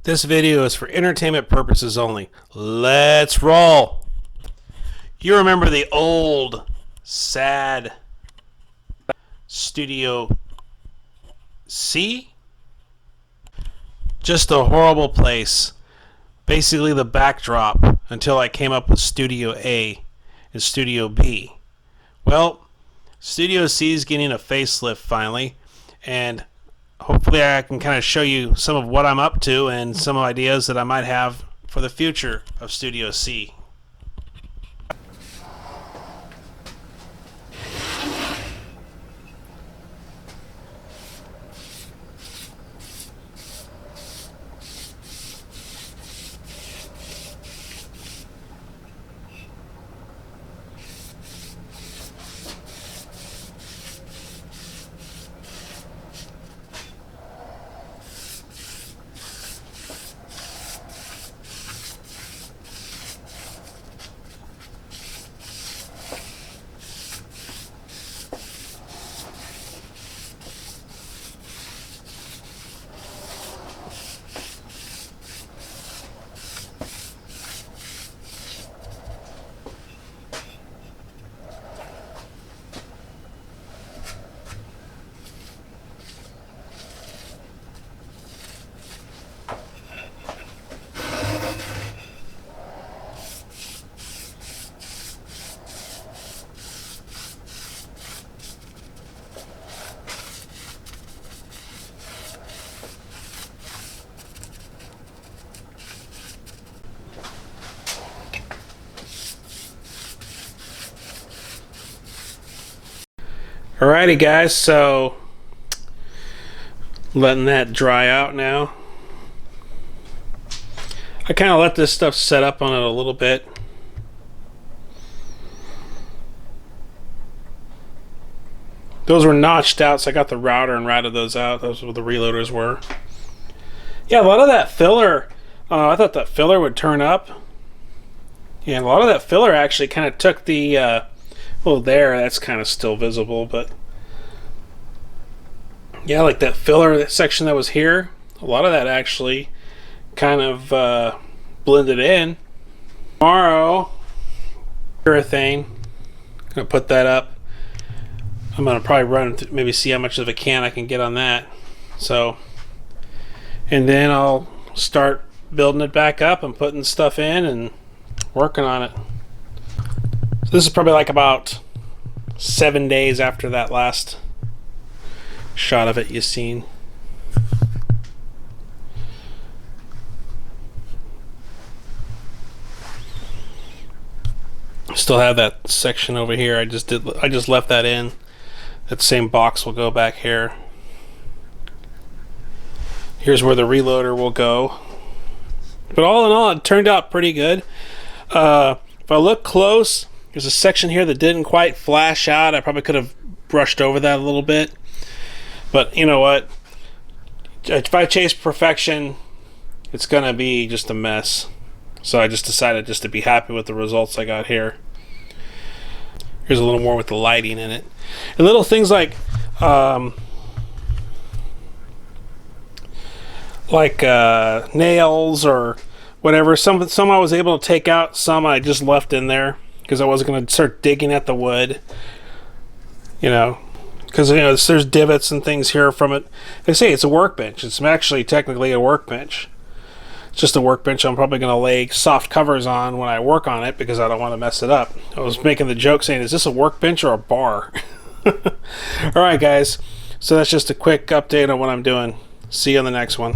This video is for entertainment purposes only. Let's roll. You remember the old, sad Studio C? Just a horrible place. Basically the backdrop until I came up with Studio A and Studio B. Well, Studio C is getting a facelift finally, and hopefully I can kind of show you some of what I'm up to and some ideas that I might have for the future of Studio C. Alrighty guys, so letting that dry out now. I kind of let this stuff set up on it a little bit. Those were notched out, so I got the router and routed those out. Those were what the reloaders were. Yeah, a lot of that filler, I thought that filler would turn up. Yeah, a lot of that filler actually kind of took the well, there, that's kind of still visible, but yeah, like that filler, that section that was here, a lot of that actually kind of blended in. Tomorrow, urethane, gonna put that up. I'm gonna probably run, maybe see how much of a can I can get on that. So, and then I'll start building it back up and putting stuff in and working on it. This is probably like about 7 days after that last shot of it you seen. Still have that section over here. I just left that in. That same box will go back here. Here's where the reloader will go. But all in all, it turned out pretty good. If I look close, there's a section here that didn't quite flash out. I probably could have brushed over that a little bit. But you know what? If I chase perfection, it's going to be just a mess. So I just decided just to be happy with the results I got here. Here's a little more with the lighting in it. And little things like nails or whatever. Some I was able to take out. Some I just left in there, because I wasn't going to start digging at the wood, you know, because there's divots and things here from it. They say it's a workbench. It's actually technically a workbench. It's just a workbench I'm probably going to lay soft covers on when I work on it, because I don't want to mess it up. I was making the joke saying, is this a workbench or a bar? Alright guys, so that's just a quick update on what I'm doing. See you on the next one.